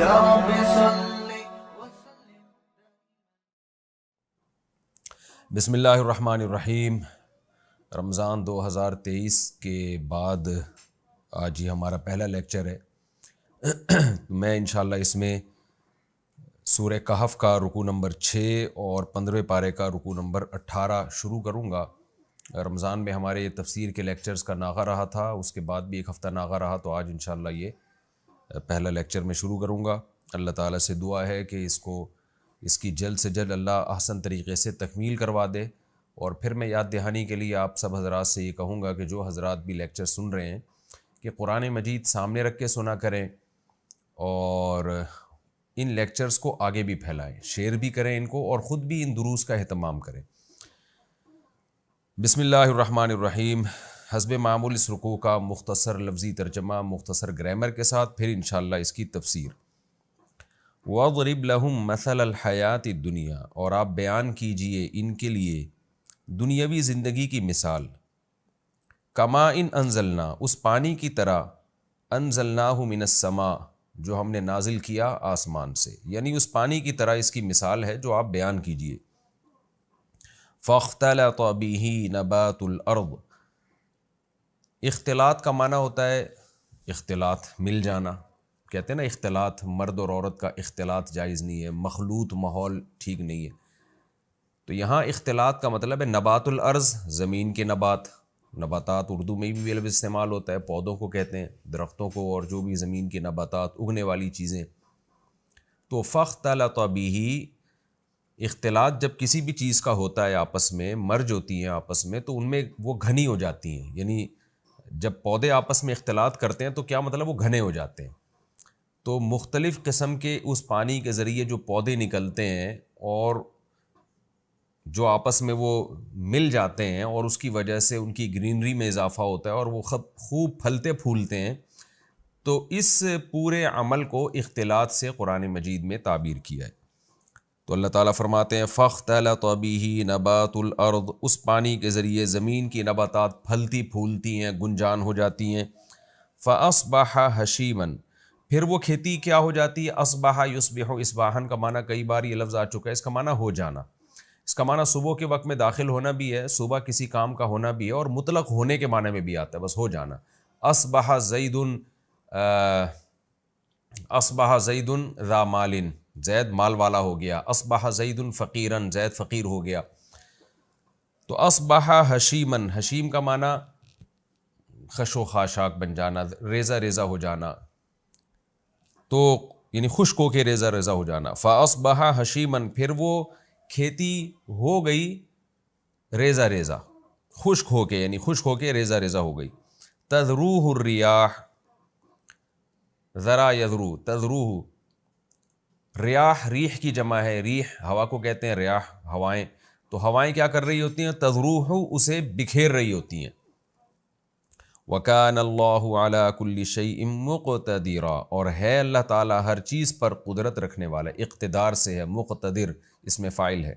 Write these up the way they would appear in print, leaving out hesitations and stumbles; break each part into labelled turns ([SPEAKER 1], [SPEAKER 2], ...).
[SPEAKER 1] رب صل.
[SPEAKER 2] بسم اللہ الرحمن الرحیم. رمضان 2023 کے بعد آج یہ ہمارا پہلا لیکچر ہے. میں انشاءاللہ اس میں سورہ کہف کا رکوع نمبر 6 اور 15ویں پارے کا رکوع نمبر 18 شروع کروں گا. رمضان میں ہمارے یہ تفسیر کے لیکچرز کا ناغہ رہا تھا، اس کے بعد بھی ایک ہفتہ ناغہ رہا، تو آج انشاءاللہ یہ پہلا لیکچر میں شروع کروں گا. اللہ تعالیٰ سے دعا ہے کہ اس کی جلد سے جلد اللہ احسن طریقے سے تکمیل کروا دے. اور پھر میں یاد دہانی کے لیے آپ سب حضرات سے یہ کہوں گا کہ جو حضرات بھی لیکچر سن رہے ہیں کہ قرآن مجید سامنے رکھ کے سنا کریں اور ان لیکچرز کو آگے بھی پھیلائیں، شیئر بھی کریں ان کو، اور خود بھی ان دروس کا اہتمام کریں. بسم اللہ الرحمن الرحیم. حسب معمول اس رکوع کا مختصر لفظی ترجمہ مختصر گرامر کے ساتھ، پھر انشاءاللہ اس کی تفسیر. وَاضْرِبْ لَهُمْ مَثَلَ الْحَيَاةِ الدُّنْيَا، اور آپ بیان کیجئے ان کے لیے دنیاوی زندگی کی مثال. کما ان انزلنا، اس پانی کی طرح، انزلناہ من السماء، جو ہم نے نازل کیا آسمان سے، یعنی اس پانی کی طرح اس کی مثال ہے جو آپ بیان کیجئے. فاختلط بہ نبات الارض، اختلاط کا معنی ہوتا ہے اختلاط، مل جانا. کہتے ہیں نا اختلاط، مرد اور عورت کا اختلاط جائز نہیں ہے، مخلوط ماحول ٹھیک نہیں ہے. تو یہاں اختلاط کا مطلب ہے نبات الارض، زمین کے نبات. نباتات اردو میں بھی لفظ استعمال ہوتا ہے، پودوں کو کہتے ہیں، درختوں کو، اور جو بھی زمین کے نباتات اگنے والی چیزیں. تو فاختلط بہ، اختلاط جب کسی بھی چیز کا ہوتا ہے آپس میں، مرج ہوتی ہیں آپس میں، تو ان میں وہ گھنی ہو جاتی ہیں. یعنی جب پودے آپس میں اختلاط کرتے ہیں تو کیا مطلب، وہ گھنے ہو جاتے ہیں. تو مختلف قسم کے اس پانی کے ذریعے جو پودے نکلتے ہیں اور جو آپس میں وہ مل جاتے ہیں، اور اس کی وجہ سے ان کی گرینری میں اضافہ ہوتا ہے اور وہ خوب پھلتے پھولتے ہیں. تو اس پورے عمل کو اختلاط سے قرآن مجید میں تعبیر کیا ہے. تو اللہ تعالیٰ فرماتے ہیں فاختلط بہ نبات الارض، اس پانی کے ذریعے زمین کی نباتات پھلتی پھولتی ہیں، گنجان ہو جاتی ہیں. فاصبح حشیما، پھر وہ کھیتی کیا ہو جاتی ہے. اصبح یصبح، اصباحن کا معنی کئی بار یہ لفظ آ چکا ہے، اس کا معنی ہو جانا. اس کا معنی صبح کے وقت میں داخل ہونا بھی ہے، صبح کسی کام کا ہونا بھی ہے، اور مطلق ہونے کے معنی میں بھی آتا ہے، بس ہو جانا. اصبح زید، اصبح زید ذا مال، زید مال والا ہو گیا. اصبح زید فقیرا، زید فقیر ہو گیا. تو اصبح حشیما، حشیم کا معنی خش و خاشاک بن جانا، ریزہ ریزہ ہو جانا، تو یعنی خشک ہو کے ریزہ ریزہ ہو جانا. فاصبح حشیما، پھر وہ کھیتی ہو گئی ریزہ ریزہ، خشک ہو کے، یعنی خشک ہو کے ریزہ ریزہ ہو گئی. تذروہ الریاح، ذرا یذرو، تذروہ، ریاح ریح کی جمع ہے، ریح ہوا کو کہتے ہیں، ریاح ہوائیں. تو ہوائیں کیا کر رہی ہوتی ہیں، تذروہ، اسے بکھیر رہی ہوتی ہیں. وَكَانَ اللَّهُ عَلَى كُلِّ شَيْءٍ مُقْتَدِرًا، اور ہے اللہ تعالیٰ ہر چیز پر قدرت رکھنے والا، اقتدار سے ہے، مقتدر اس میں فاعل ہے.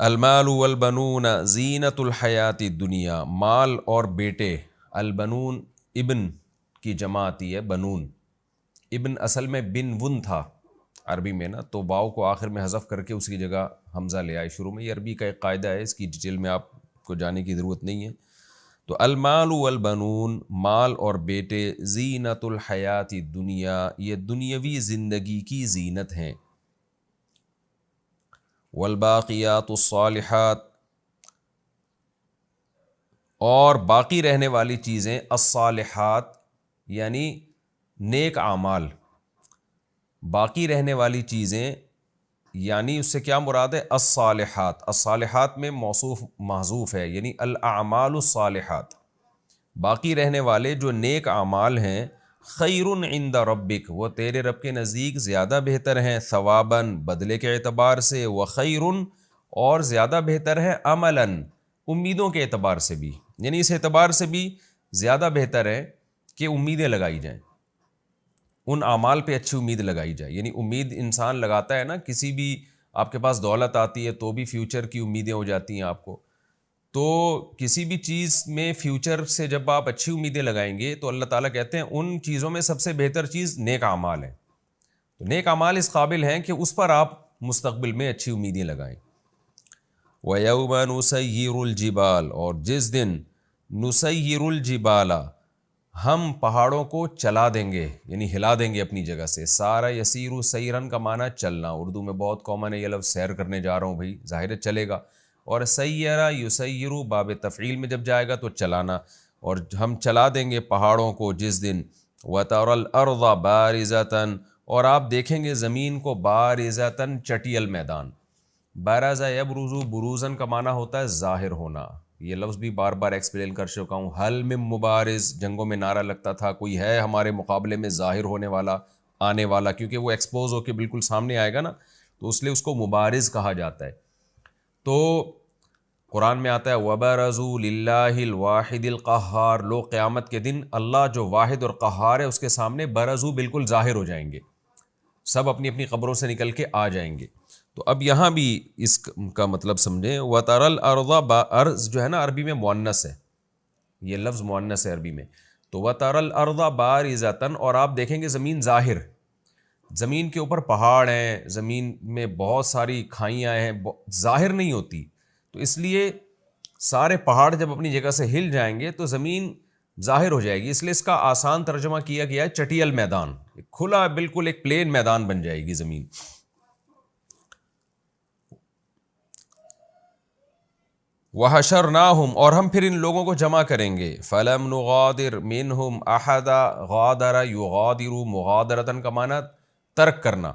[SPEAKER 2] المال والبنون زینت الحیات الدنیا، مال اور بیٹے. البنون ابن کی جمع آتی ہے، بنون. ابن اصل میں بن ون تھا عربی میں نا، تو واو کو آخر میں حذف کر کے اس کی جگہ حمزہ لے آئے شروع میں. یہ عربی کا ایک قاعدہ ہے، اس کی ڈیٹیل میں آپ کو جانے کی ضرورت نہیں ہے. تو المال والبنون، مال اور بیٹے، زینت الحیات الدنیا، یہ دنیاوی زندگی کی زینت ہیں. والباقیات الصالحات، اور باقی رہنے والی چیزیں، الصالحات یعنی نیک اعمال. باقی رہنے والی چیزیں یعنی اس سے کیا مراد ہے، الصالحات. الصالحات میں موصوف محذوف ہے، یعنی الاعمال الصالحات، باقی رہنے والے جو نیک اعمال ہیں. خیر عند ربک، وہ تیرے رب کے نزدیک زیادہ بہتر ہیں، ثواباً بدلے کے اعتبار سے، وخیر، اور زیادہ بہتر ہے، عملاً امیدوں کے اعتبار سے بھی. یعنی اس اعتبار سے بھی زیادہ بہتر ہے کہ امیدیں لگائی جائیں، ان اعمال پہ اچھی امید لگائی جائے. یعنی امید انسان لگاتا ہے نا، کسی بھی آپ کے پاس دولت آتی ہے تو بھی فیوچر کی امیدیں ہو جاتی ہیں آپ کو. تو کسی بھی چیز میں فیوچر سے جب آپ اچھی امیدیں لگائیں گے تو اللہ تعالیٰ کہتے ہیں ان چیزوں میں سب سے بہتر چیز نیک اعمال ہے. تو نیک اعمال اس قابل ہیں کہ اس پر آپ مستقبل میں اچھی امیدیں لگائیں. وَيَوْمَ نُسَيِّرُ الْجِبَالَ، اور جس دن نُسَيِّرُ الْجِبَالَ ہم پہاڑوں کو چلا دیں گے، یعنی ہلا دیں گے اپنی جگہ سے. سارا یسیرو سیرن کا معنی چلنا، اردو میں بہت کامن ہے یہ لفظ، سیر کرنے جا رہا ہوں بھائی، ظاہر ہے چلے گا. اور سیرا یسیرو باب تفعیل میں جب جائے گا تو چلانا. اور ہم چلا دیں گے پہاڑوں کو جس دن. وَتَرَى الْأَرْضَ بَارِزَةً، اور آپ دیکھیں گے زمین کو بارزتاً چٹیل میدان. بارزہ یبرزو، بروزن کا معنی ہوتا ہے ظاہر ہونا. یہ لفظ بھی بار بار ایکسپلین کر چکا ہوں. حل من مبارز، جنگوں میں نعرہ لگتا تھا کوئی ہے ہمارے مقابلے میں ظاہر ہونے والا، آنے والا، کیونکہ وہ ایکسپوز ہو کے بالکل سامنے آئے گا نا، تو اس لیے اس کو مبارز کہا جاتا ہے. تو قرآن میں آتا ہے وَبَرَزُوا لِلَّهِ الْوَاحِدِ الْقَهَّارِ، لوگ قیامت کے دن اللہ جو واحد اور قہار ہے اس کے سامنے برزو بالکل ظاہر ہو جائیں گے، سب اپنی اپنی قبروں سے نکل کے آ جائیں گے. تو اب یہاں بھی اس کا مطلب سمجھیں. وَتَرَى الْأَرْضَ، ارض جو ہے نا عربی میں مؤنث ہے، یہ لفظ مؤنث ہے عربی میں. تو وَتَرَى الْأَرْضَ بَارِزَةً، اور آپ دیکھیں گے زمین ظاہر، زمین کے اوپر پہاڑ ہیں، زمین میں بہت ساری کھائیاں ہیں، ظاہر نہیں ہوتی. تو اس لیے سارے پہاڑ جب اپنی جگہ سے ہل جائیں گے تو زمین ظاہر ہو جائے گی. اس لیے اس کا آسان ترجمہ کیا گیا ہے چٹیل میدان، کھلا بالکل ایک پلین میدان بن جائے گی زمین. وَحَشَرْنَاهُمْ، اور ہم پھر ان لوگوں کو جمع کریں گے. فَلَمْ نُغَادِرْ مِنْهُمْ أَحَدًا، غَادَرَ يُغَادِرُ، مغادرتاً کا معنی ترک کرنا،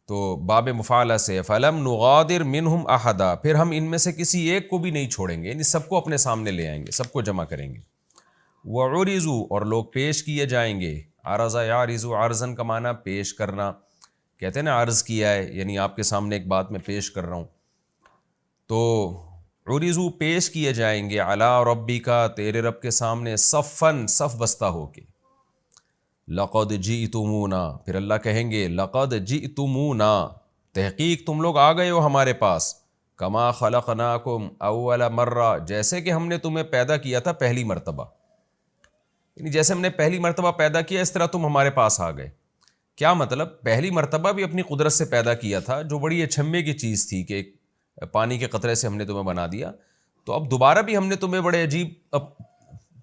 [SPEAKER 2] تو باب مفعلہ سے. فَلَمْ نُغَادِرْ مِنْهُمْ أَحَدًا، پھر ہم ان میں سے کسی ایک کو بھی نہیں چھوڑیں گے، یعنی سب کو اپنے سامنے لے آئیں گے، سب کو جمع کریں گے. وَعُرِضُوا، اور لوگ پیش کیے جائیں گے. عَرَضَ يَعْرِضُ، عرضاً کا معنی پیش کرنا، کہتے ہیں نا عرض کیا ہے، یعنی آپ کے سامنے ایک بات میں پیش کر رہا ہوں. تو عُرِضُوا پیش کیے جائیں گے، عَلَىٰ رَبِّكَ تیرے رب کے سامنے، صفاً صف بستہ ہو کے. لَقَدْ جِئْتُمُونَا، پھر اللہ کہیں گے لَقَدْ جِئْتُمُونَا، تحقیق تم لوگ آ گئے ہو ہمارے پاس. کَمَا خَلَقْنَاكُمْ أَوَّلَ مَرَّةٍ، جیسے کہ ہم نے تمہیں پیدا کیا تھا پہلی مرتبہ، یعنی جیسے ہم نے پہلی مرتبہ پیدا کیا اس طرح تم ہمارے پاس آ گئے. کیا مطلب؟ پہلی مرتبہ بھی اپنی قدرت سے پیدا کیا تھا، جو بڑی اچھمے کی چیز تھی کہ ایک پانی کے قطرے سے ہم نے تمہیں بنا دیا، تو اب دوبارہ بھی ہم نے تمہیں بڑے عجیب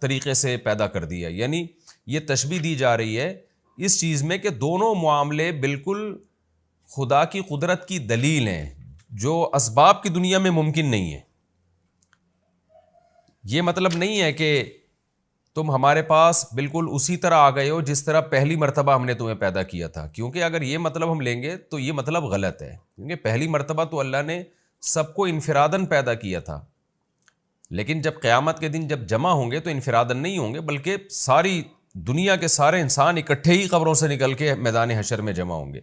[SPEAKER 2] طریقے سے پیدا کر دیا. یعنی یہ تشبیہ دی جا رہی ہے اس چیز میں کہ دونوں معاملے بالکل خدا کی قدرت کی دلیل ہیں، جو اسباب کی دنیا میں ممکن نہیں ہے. یہ مطلب نہیں ہے کہ تم ہمارے پاس بالکل اسی طرح آ گئے ہو جس طرح پہلی مرتبہ ہم نے تمہیں پیدا کیا تھا، کیونکہ اگر یہ مطلب ہم لیں گے تو یہ مطلب غلط ہے. کیونکہ پہلی مرتبہ تو اللہ نے سب کو انفراداً پیدا کیا تھا، لیکن جب قیامت کے دن جب جمع ہوں گے تو انفراداً نہیں ہوں گے، بلکہ ساری دنیا کے سارے انسان اکٹھے ہی قبروں سے نکل کے میدان حشر میں جمع ہوں گے.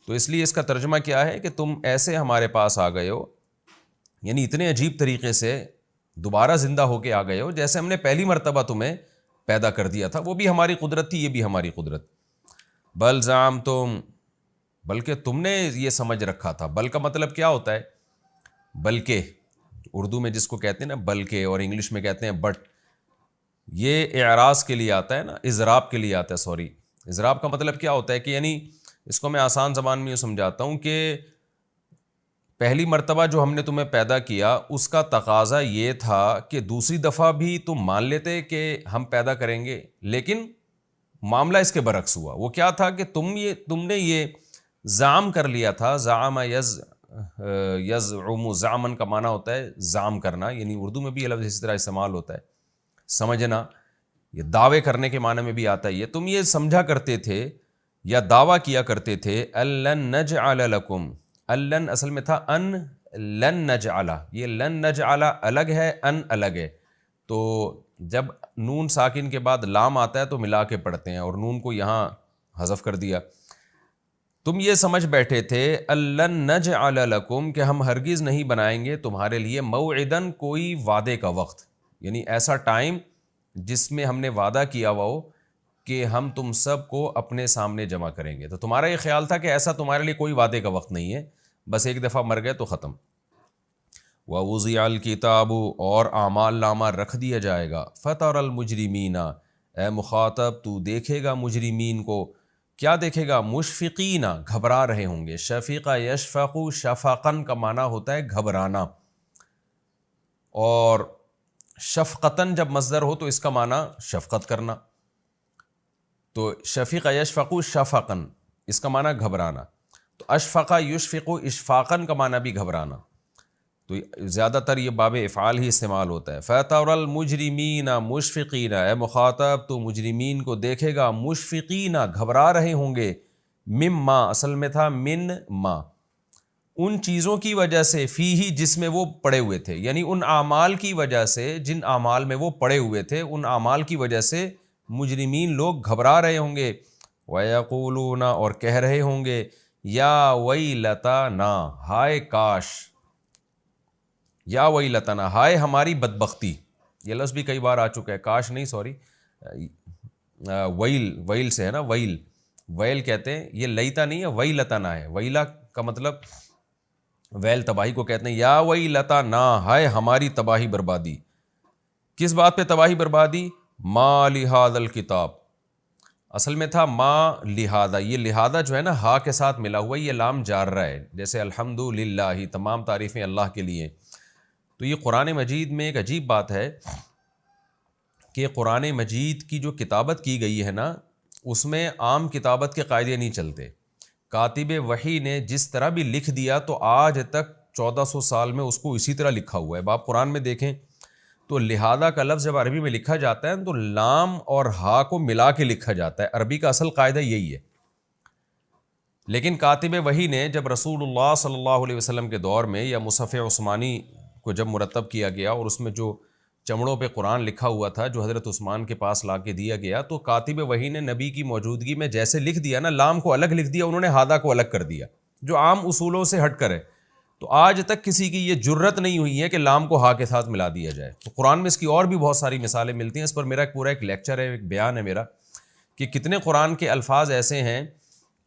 [SPEAKER 2] تو اس لیے اس کا ترجمہ کیا ہے کہ تم ایسے ہمارے پاس آ گئے ہو، یعنی اتنے عجیب طریقے سے دوبارہ زندہ ہو کے آ گئے ہو جیسے ہم نے پہلی مرتبہ تمہیں پیدا کر دیا تھا. وہ بھی ہماری قدرت تھی، یہ بھی ہماری قدرت. بل زعمتم، بلکہ تم نے یہ سمجھ رکھا تھا. بل کا مطلب کیا ہوتا ہے؟ بلکہ، اردو میں جس کو کہتے ہیں نا بلکہ، اور انگلش میں کہتے ہیں بٹ. یہ اعراض کے لیے آتا ہے نا، اضراب کے لیے آتا ہے. سوری، اضراب کا مطلب کیا ہوتا ہے کہ یعنی اس کو میں آسان زبان میں یہ سمجھاتا ہوں کہ پہلی مرتبہ جو ہم نے تمہیں پیدا کیا اس کا تقاضا یہ تھا کہ دوسری دفعہ بھی تم مان لیتے کہ ہم پیدا کریں گے، لیکن معاملہ اس کے برعکس ہوا. وہ کیا تھا کہ تم نے یہ زعم کر لیا تھا. زعم یزعم، زعمن کا معنی ہوتا ہے زعم کرنا، یعنی اردو میں بھی یہ لفظ اسی طرح استعمال ہوتا ہے، سمجھنا. یہ دعوے کرنے کے معنی میں بھی آتا ہے. یہ تم یہ سمجھا کرتے تھے یا دعویٰ کیا کرتے تھے الن نجعل لکم، الن اصل میں تھا ان لن نجعل، یہ لن نجعل الگ ہے، ان الگ ہے. تو جب نون ساکن کے بعد لام آتا ہے تو ملا کے پڑھتے ہیں، اور نون کو یہاں حذف کر دیا. تم یہ سمجھ بیٹھے تھے الن نجعل لکم، کہ ہم ہرگز نہیں بنائیں گے تمہارے لیے موعدن، کوئی وعدے کا وقت، یعنی ایسا ٹائم جس میں ہم نے وعدہ کیا ہوا ہو کہ ہم تم سب کو اپنے سامنے جمع کریں گے. تو تمہارا یہ خیال تھا کہ ایسا تمہارے لیے کوئی وعدے کا وقت نہیں ہے، بس ایک دفعہ مر گئے تو ختم. وَوُضِعَ الْكِتَابُ اور اعمال نامہ رکھ دیا جائے گا، فَتَرَى الْمُجْرِمِينَ اے مخاطب تو دیکھے گا مجرمین کو، کیا دیکھے گا؟ مشفقین گھبرا رہے ہوں گے. شفیقہ یشفق، شفقاً کا معنی ہوتا ہے گھبرانا، اور شفقتاً جب مصدر ہو تو اس کا معنی شفقت کرنا. تو شفیق یشفق شفقاً اس کا معنی گھبرانا. تو اشفق یشفق اشفاقاً کا معنی بھی گھبرانا. تو زیادہ تر یہ باب افعال ہی استعمال ہوتا ہے. فَتَرَى الْمُجْرِمِينَ مُشْفِقِينَ اے مخاطب تو مجرمین کو دیکھے گا مشفقین گھبرا رہے ہوں گے، مما اصل میں تھا من ما، ان چیزوں کی وجہ سے، فیہ جس میں وہ پڑے ہوئے تھے، یعنی ان اعمال کی وجہ سے جن اعمال میں وہ پڑے ہوئے تھے، ان اعمال کی وجہ سے مجرمین لوگ گھبرا رہے ہوں گے. وَيَقُولُونَ اور کہہ رہے ہوں گے یا ویلتنا ہائے کاش، یا ویلتنا ہائے ہماری بدبختی. یہ لفظ بھی کئی بار آ چکا ہے، کاش نہیں سوری، ویل سے ہے نا، ویل کہتے ہیں، یہ لیتا نہیں ہے، ویلتنا ہے. ویلا کا مطلب ویل تباہی کو کہتے ہیں. یا ویلتنا ہائے ہماری تباہی بربادی. کس بات پہ تباہی بربادی؟ ما لہذا الکتاب، اصل میں تھا ما لہذا، یہ لہذا جو ہے نا ہا کے ساتھ ملا ہوا، یہ لام جار رہا ہے، جیسے الحمدللہ تمام تعریفیں اللہ کے لیے. تو یہ قرآن مجید میں ایک عجیب بات ہے کہ قرآن مجید کی جو کتابت کی گئی ہے نا، اس میں عام کتابت کے قاعدے نہیں چلتے. کاتب وحی نے جس طرح بھی لکھ دیا تو آج تک 1400 سال میں اس کو اسی طرح لکھا ہوا ہے. اب آپ قرآن میں دیکھیں تو لہذا کا لفظ جب عربی میں لکھا جاتا ہے تو لام اور ہا کو ملا کے لکھا جاتا ہے. عربی کا اصل قاعدہ یہی ہے. لیکن کاتب وحی نے جب رسول اللہ صلی اللہ علیہ وسلم کے دور میں یا مصحف عثمانی کو جب مرتب کیا گیا اور اس میں جو چمڑوں پہ قرآن لکھا ہوا تھا جو حضرت عثمان کے پاس لا کے دیا گیا، تو کاتب وحی نے نبی کی موجودگی میں جیسے لکھ دیا نا، لام کو الگ لکھ دیا، انہوں نے ہادہ کو الگ کر دیا، جو عام اصولوں سے ہٹ کر ہے. تو آج تک کسی کی یہ جرت نہیں ہوئی ہے کہ لام کو ہا کے ساتھ ملا دیا جائے. تو قرآن میں اس کی اور بھی بہت ساری مثالیں ملتی ہیں. اس پر میرا پورا ایک لیکچر ہے، ایک بیان ہے میرا، کہ کتنے قرآن کے الفاظ ایسے ہیں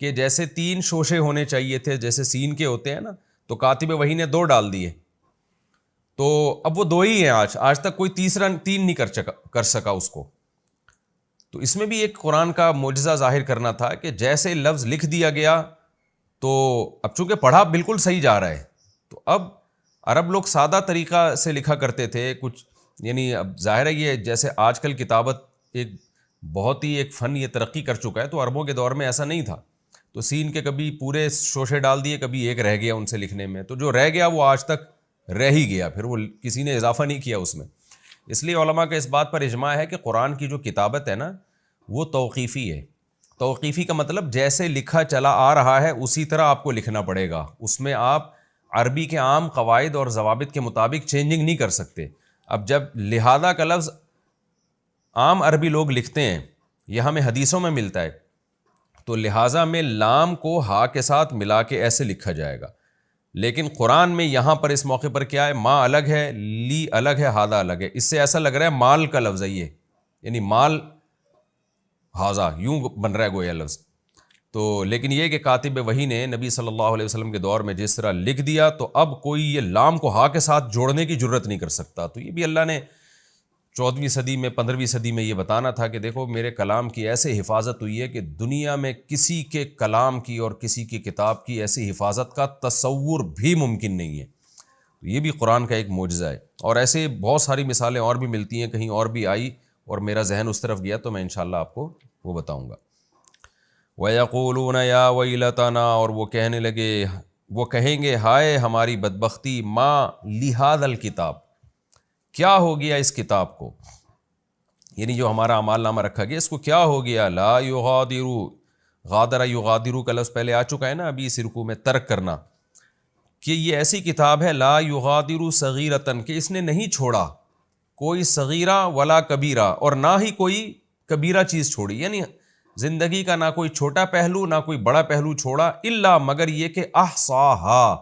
[SPEAKER 2] کہ جیسے 3 شوشے ہونے چاہیے تھے، جیسے سین کے ہوتے ہیں نا، تو کاتب وحی نے 2 ڈال دیے، تو اب وہ 2 ہی ہیں. آج تک کوئی تیسرا 3 نہیں کر سکا اس کو. تو اس میں بھی ایک قرآن کا معجزہ ظاہر کرنا تھا کہ جیسے لفظ لکھ دیا گیا، تو اب چونکہ پڑھا بالکل صحیح جا رہا ہے، تو اب عرب لوگ سادہ طریقہ سے لکھا کرتے تھے کچھ، یعنی اب ظاہر ہے یہ جیسے آج کل کتابت ایک بہت ہی ایک فن یہ ترقی کر چکا ہے، تو عربوں کے دور میں ایسا نہیں تھا. تو سین کے کبھی پورے شوشے ڈال دیے، کبھی ایک رہ گیا ان سے لکھنے میں، تو جو رہ گیا وہ آج تک رہ ہی گیا، پھر وہ کسی نے اضافہ نہیں کیا اس میں. اس لیے علماء کا اس بات پر اجماع ہے کہ قرآن کی جو کتابت ہے نا وہ توقیفی ہے. توقیفی کا مطلب جیسے لکھا چلا آ رہا ہے اسی طرح آپ کو لکھنا پڑے گا، اس میں آپ عربی کے عام قواعد اور ضوابط کے مطابق چینجنگ نہیں کر سکتے. اب جب لہذا کا لفظ عام عربی لوگ لکھتے ہیں، یہ ہمیں حدیثوں میں ملتا ہے، تو لہٰذا میں لام کو ہا کے ساتھ ملا کے ایسے لکھا جائے گا. لیکن قرآن میں یہاں پر اس موقع پر کیا ہے، ما الگ ہے، لی الگ ہے، ہادہ الگ ہے. اس سے ایسا لگ رہا ہے مال کا لفظ ہے یہ، یعنی مال ہاضا یوں بن رہا ہے گویا لفظ. تو لیکن یہ کہ کاتب وحی نے نبی صلی اللہ علیہ وسلم کے دور میں جس طرح لکھ دیا، تو اب کوئی یہ لام کو ہا کے ساتھ جوڑنے کی جرت نہیں کر سکتا. تو یہ بھی اللہ نے 14ویں صدی میں 15ویں صدی میں یہ بتانا تھا کہ دیکھو میرے کلام کی ایسے حفاظت ہوئی ہے کہ دنیا میں کسی کے کلام کی اور کسی کی کتاب کی ایسی حفاظت کا تصور بھی ممکن نہیں ہے. تو یہ بھی قرآن کا ایک معجزہ ہے. اور ایسے بہت ساری مثالیں اور بھی ملتی ہیں، کہیں اور بھی آئی اور میرا ذہن اس طرف گیا تو میں انشاءاللہ آپ کو وہ بتاؤں گا. وَيَقُولُونَ يَا وَيْلَتَنَا اور وہ کہنے لگے، وہ کہیں گے ہائے ہماری بدبختی، ما لِهَذَا الکتاب کیا ہو گیا اس کتاب کو، یعنی جو ہمارا اعمال نامہ رکھا گیا اس کو کیا ہو گیا. لا یغادر، غادر یغادر کا لفظ پہلے آ چکا ہے نا ابھی اس رکوع میں، ترک کرنا، کہ یہ ایسی کتاب ہے لا یغادر صغیرۃ کہ اس نے نہیں چھوڑا کوئی صغیرہ ولا کبیرہ، اور نہ ہی کوئی کبیرہ چیز چھوڑی، یعنی زندگی کا نہ کوئی چھوٹا پہلو نہ کوئی بڑا پہلو چھوڑا، الا مگر یہ کہ احصاہا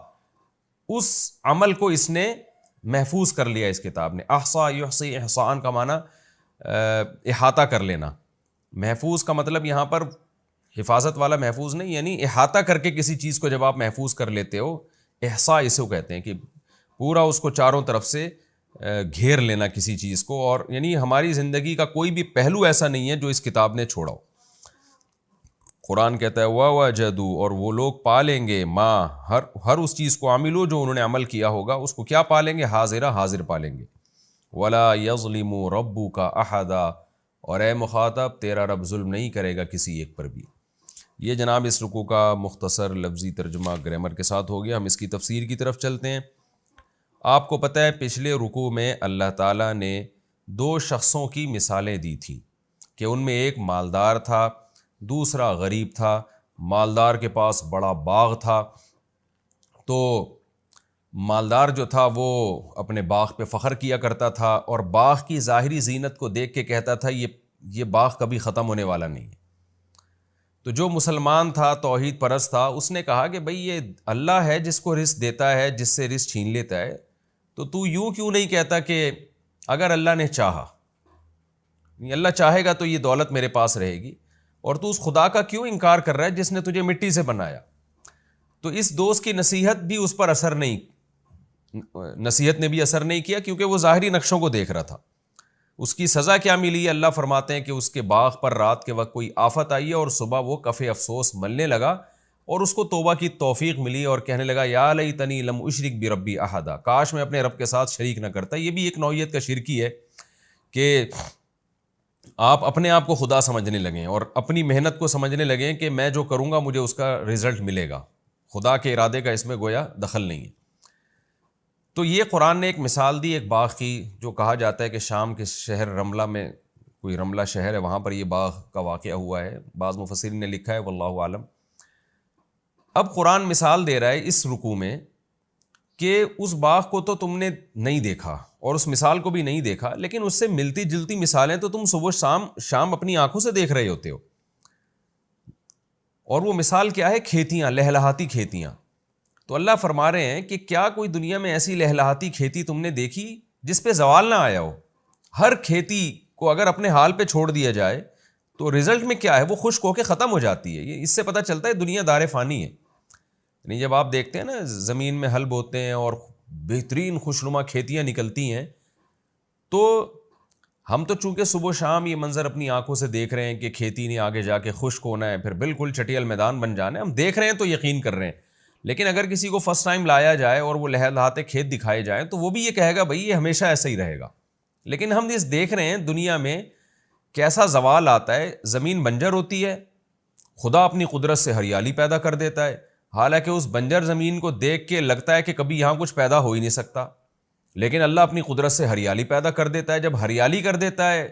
[SPEAKER 2] اس عمل کو اس نے محفوظ کر لیا اس کتاب نے. احصا یحصی احصان کا معنی احاطہ کر لینا. محفوظ کا مطلب یہاں پر حفاظت والا محفوظ نہیں، یعنی احاطہ کر کے کسی چیز کو جب آپ محفوظ کر لیتے ہو، احصاء اسے کہتے ہیں کہ پورا اس کو چاروں طرف سے گھیر لینا کسی چیز کو، اور یعنی ہماری زندگی کا کوئی بھی پہلو ایسا نہیں ہے جو اس کتاب نے چھوڑا ہو۔ قرآن کہتا ہے وَوَجَدُوا، اور وہ لوگ پالیں گے ماں، ہر اس چیز کو، عاملو جو انہوں نے عمل کیا ہوگا اس کو کیا پالیں گے؟ حاضر پالیں گے۔ وَلَا يَظْلِمُ رَبُّكَ أَحَدًا، اور اے مخاطب تیرا رب ظلم نہیں کرے گا کسی ایک پر بھی۔ یہ جناب اس رکوع کا مختصر لفظی ترجمہ گرامر کے ساتھ ہو گیا۔ ہم اس کی تفسیر کی طرف چلتے ہیں۔ آپ کو پتہ ہے پچھلے رکوع میں اللہ تعالیٰ نے 2 شخصوں کی مثالیں دی تھیں کہ ان میں ایک مالدار تھا، دوسرا غریب تھا۔ مالدار کے پاس بڑا باغ تھا، تو مالدار جو تھا وہ اپنے باغ پہ فخر کیا کرتا تھا، اور باغ کی ظاہری زینت کو دیکھ کے کہتا تھا یہ باغ کبھی ختم ہونے والا نہیں ہے۔ تو جو مسلمان تھا، توحید پرست تھا، اس نے کہا کہ بھئی یہ اللہ ہے جس کو رزق دیتا ہے، جس سے رزق چھین لیتا ہے، تو یوں کیوں نہیں کہتا کہ اگر اللہ نے چاہا، اللہ چاہے گا تو یہ دولت میرے پاس رہے گی، اور تو اس خدا کا کیوں انکار کر رہا ہے جس نے تجھے مٹی سے بنایا؟ تو اس دوست کی نصیحت بھی اس پر نصیحت نے بھی اثر نہیں کیا، کیونکہ وہ ظاہری نقشوں کو دیکھ رہا تھا۔ اس کی سزا کیا ملی ہے؟ اللہ فرماتے ہیں کہ اس کے باغ پر رات کے وقت کوئی آفت آئی ہے، اور صبح وہ کف افسوس ملنے لگا، اور اس کو توبہ کی توفیق ملی، اور کہنے لگا یا لیتنی لم اشرک بربی احدا، کاش میں اپنے رب کے ساتھ شریک نہ کرتا۔ یہ بھی ایک نوعیت کا شرکی ہے کہ آپ اپنے آپ کو خدا سمجھنے لگیں اور اپنی محنت کو سمجھنے لگیں کہ میں جو کروں گا مجھے اس کا رزلٹ ملے گا، خدا کے ارادے کا اس میں گویا دخل نہیں ہے۔ تو یہ قرآن نے ایک مثال دی ایک باغ کی، جو کہا جاتا ہے کہ شام کے شہر رملہ میں، کوئی رملہ شہر ہے، وہاں پر یہ باغ کا واقعہ ہوا ہے، بعض مفسرین نے لکھا ہے، واللہ عالم۔ اب قرآن مثال دے رہا ہے اس رکوع میں کہ اس باغ کو تو تم نے نہیں دیکھا اور اس مثال کو بھی نہیں دیکھا، لیکن اس سے ملتی جلتی مثالیں تو تم صبح شام اپنی آنکھوں سے دیکھ رہے ہوتے ہو۔ اور وہ مثال کیا ہے؟ کھیتیاں، لہلہاتی کھیتیاں۔ تو اللہ فرما رہے ہیں کہ کیا کوئی دنیا میں ایسی لہلہاتی کھیتی تم نے دیکھی جس پہ زوال نہ آیا ہو؟ ہر کھیتی کو اگر اپنے حال پہ چھوڑ دیا جائے تو رزلٹ میں کیا ہے؟ وہ خشک ہو کے ختم ہو جاتی ہے۔ یہ اس سے پتہ چلتا ہے دنیا دار فانی ہے۔ یعنی جب آپ دیکھتے ہیں نا زمین میں ہل بوتے ہیں اور بہترین خوشنما کھیتیاں نکلتی ہیں، تو ہم تو چونکہ صبح و شام یہ منظر اپنی آنکھوں سے دیکھ رہے ہیں کہ کھیتی نے آگے جا کے خشک ہونا ہے، پھر بالکل چٹیل میدان بن جانا ہے، ہم دیکھ رہے ہیں تو یقین کر رہے ہیں۔ لیکن اگر کسی کو فرسٹ ٹائم لایا جائے اور وہ لہلہاتے کھیت دکھائے جائیں تو وہ بھی یہ کہے گا بھائی یہ ہمیشہ ایسا ہی رہے گا۔ لیکن ہم اس دیکھ رہے ہیں دنیا میں کیسا زوال آتا ہے، زمین بنجر ہوتی ہے، خدا اپنی قدرت سے ہریالی پیدا کر دیتا ہے، حالانکہ اس بنجر زمین کو دیکھ کے لگتا ہے کہ کبھی یہاں کچھ پیدا ہو ہی نہیں سکتا، لیکن اللہ اپنی قدرت سے ہریالی پیدا کر دیتا ہے۔ جب ہریالی کر دیتا ہے،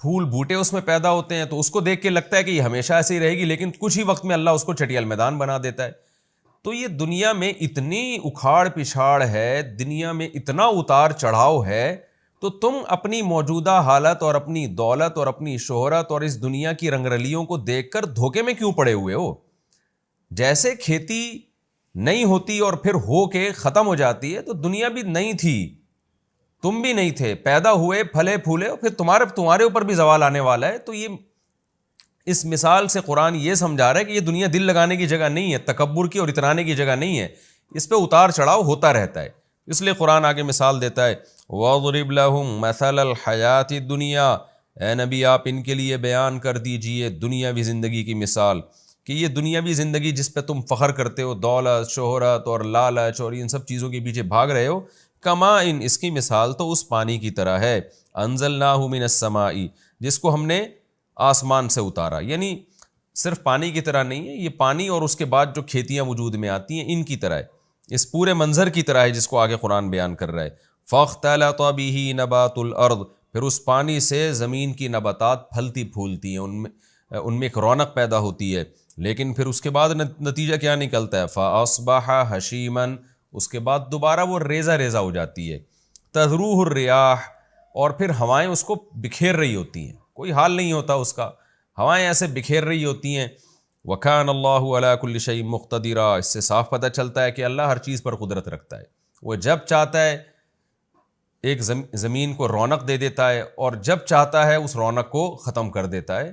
[SPEAKER 2] پھول بوٹے اس میں پیدا ہوتے ہیں، تو اس کو دیکھ کے لگتا ہے کہ یہ ہمیشہ ایسے ہی رہے گی، لیکن کچھ ہی وقت میں اللہ اس کو چٹیل میدان بنا دیتا ہے۔ تو یہ دنیا میں اتنی اکھاڑ پچھاڑ ہے، دنیا میں اتنا اتار چڑھاؤ ہے، تو تم اپنی موجودہ حالت اور اپنی دولت اور اپنی شہرت اور اس دنیا کی رنگرلیوں کو دیکھ کر دھوکے میں کیوں پڑے ہوئے ہو؟ جیسے کھیتی نہیں ہوتی اور پھر ہو کے ختم ہو جاتی ہے، تو دنیا بھی نہیں تھی، تم بھی نہیں تھے، پیدا ہوئے، پھلے پھولے، اور پھر تمہارے اوپر بھی زوال آنے والا ہے۔ تو یہ اس مثال سے قرآن یہ سمجھا رہا ہے کہ یہ دنیا دل لگانے کی جگہ نہیں ہے، تکبر کی اور اترانے کی جگہ نہیں ہے، اس پہ اتار چڑھاؤ ہوتا رہتا ہے۔ اس لیے قرآن آگے مثال دیتا ہے وَاضْرِبْ لَهُمْ مَثَلَ الْحَيَاةِ الدُّنْيَا، اے نبی آپ ان کے لیے بیان کر دیجئے دنیاوی زندگی کی مثال، کہ یہ دنیاوی زندگی جس پہ تم فخر کرتے ہو، دولت، شہرت اور لالچ اور ان سب چیزوں کے پیچھے بھاگ رہے ہو، کماء، اس کی مثال تو اس پانی کی طرح ہے، انزلناہ من السماء، جس کو ہم نے آسمان سے اتارا۔ یعنی صرف پانی کی طرح نہیں ہے، یہ پانی اور اس کے بعد جو کھیتیاں وجود میں آتی ہیں ان کی طرح ہے، اس پورے منظر کی طرح ہے جس کو آگے قرآن بیان کر رہا ہے۔ فاختلط بہ نبات الارض، پھر اس پانی سے زمین کی نباتات پھلتی پھولتی ہیں، ان میں ایک رونق پیدا ہوتی ہے، لیکن پھر اس کے بعد نتیجہ کیا نکلتا ہے؟ فاصبح ہشیما، اس کے بعد دوبارہ وہ ریزہ ریزہ ہو جاتی ہے، تذروہ الریاح، اور پھر ہوائیں اس کو بکھیر رہی ہوتی ہیں، کوئی حال نہیں ہوتا اس کا، ہوائیں ایسے بکھیر رہی ہوتی ہیں۔ وَكَانَ اللَّهُ عَلَىٰ كُلِّ شَيْءٍ مُقْتَدِرًا، اس سے صاف پتہ چلتا ہے کہ اللہ ہر چیز پر قدرت رکھتا ہے، وہ جب چاہتا ہے ایک زمین کو رونق دے دیتا ہے، اور جب چاہتا ہے اس رونق کو ختم کر دیتا ہے۔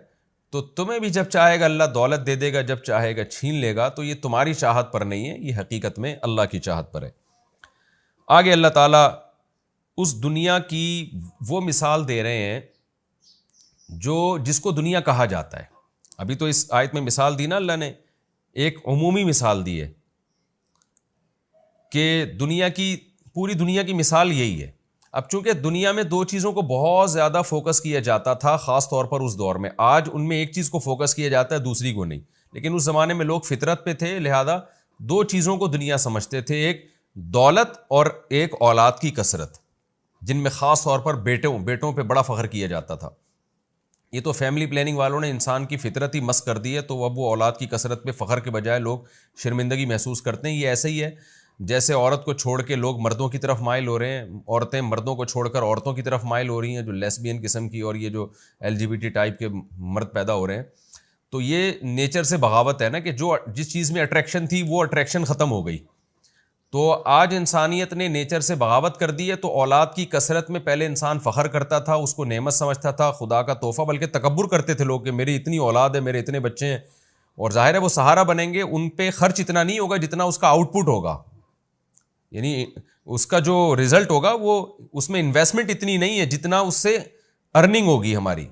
[SPEAKER 2] تو تمہیں بھی جب چاہے گا اللہ دولت دے دے گا، جب چاہے گا چھین لے گا، تو یہ تمہاری چاہت پر نہیں ہے، یہ حقیقت میں اللہ کی چاہت پر ہے۔ آگے اللہ تعالیٰ اس دنیا کی وہ مثال دے رہے ہیں جس کو دنیا کہا جاتا ہے. ابھی تو اس آیت میں مثال دی نا اللہ نے, ایک عمومی مثال دی ہے کہ پوری دنیا کی مثال یہی ہے. اب چونکہ دنیا میں دو چیزوں کو بہت زیادہ فوکس کیا جاتا تھا خاص طور پر اس دور میں, آج ان میں ایک چیز کو فوکس کیا جاتا ہے دوسری کو نہیں, لیکن اس زمانے میں لوگ فطرت پہ تھے, لہذا دو چیزوں کو دنیا سمجھتے تھے, ایک دولت اور ایک اولاد کی کثرت, جن میں خاص طور پر بیٹوں پہ بڑا فخر کیا جاتا تھا. یہ تو فیملی پلاننگ والوں نے انسان کی فطرت ہی مسخ کر دی ہے, تو اب وہ اولاد کی کثرت پہ فخر کے بجائے لوگ شرمندگی محسوس کرتے ہیں. یہ ایسے ہی ہے جیسے عورت کو چھوڑ کے لوگ مردوں کی طرف مائل ہو رہے ہیں, عورتیں مردوں کو چھوڑ کر عورتوں کی طرف مائل ہو رہی ہیں, جو لیسبین قسم کی اور یہ جو LGBT ٹائپ کے مرد پیدا ہو رہے ہیں. تو یہ نیچر سے بغاوت ہے نا, کہ جس چیز میں اٹریکشن تھی وہ اٹریکشن ختم ہو گئی. تو آج انسانیت نے نیچر سے بغاوت کر دی ہے. تو اولاد کی کثرت میں پہلے انسان فخر کرتا تھا, اس کو نعمت سمجھتا تھا, خدا کا تحفہ, بلکہ تکبر کرتے تھے لوگ کہ میری اتنی اولاد ہے, میرے اتنے بچے ہیں. اور ظاہر ہے وہ سہارا بنیں گے, ان پہ خرچ اتنا نہیں ہوگا جتنا اس کا آؤٹ پٹ ہوگا, یعنی اس کا جو رزلٹ ہوگا وہ اس میں انویسٹمنٹ اتنی نہیں ہے جتنا اس سے ارننگ ہوگی ہماری.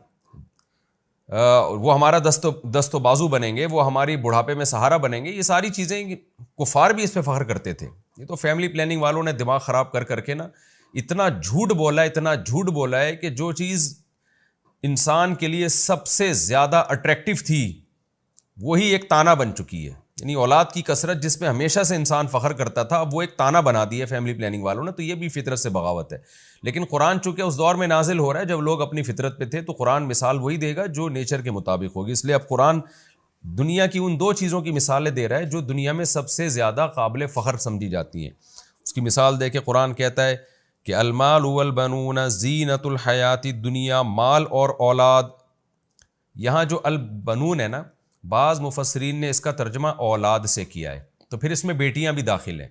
[SPEAKER 2] وہ ہمارا دست و بازو بنیں گے, وہ ہماری بڑھاپے میں سہارا بنیں گے. یہ ساری چیزیں کفار بھی اس پہ فخر کرتے تھے. یہ تو فیملی پلاننگ والوں نے دماغ خراب کر کے نا اتنا جھوٹ بولا ہے کہ جو چیز انسان کے لیے سب سے زیادہ اٹریکٹیو تھی وہی ایک تانا بن چکی ہے. یعنی اولاد کی کثرت جس پہ ہمیشہ سے انسان فخر کرتا تھا, اب وہ ایک تانا بنا دی ہے فیملی پلاننگ والوں نے. تو یہ بھی فطرت سے بغاوت ہے. لیکن قرآن چونکہ اس دور میں نازل ہو رہا ہے جب لوگ اپنی فطرت پہ تھے, تو قرآن مثال وہی دے گا جو نیچر کے مطابق ہوگی. اس لیے اب قرآن دنیا کی ان دو چیزوں کی مثالیں دے رہا ہے جو دنیا میں سب سے زیادہ قابل فخر سمجھی جاتی ہیں. اس کی مثال دے کے قرآن کہتا ہے کہ المال والبنون زینت الحیات الدنیا, مال اور اولاد. یہاں جو البنون ہے نا, بعض مفسرین نے اس کا ترجمہ اولاد سے کیا ہے, تو پھر اس میں بیٹیاں بھی داخل ہیں.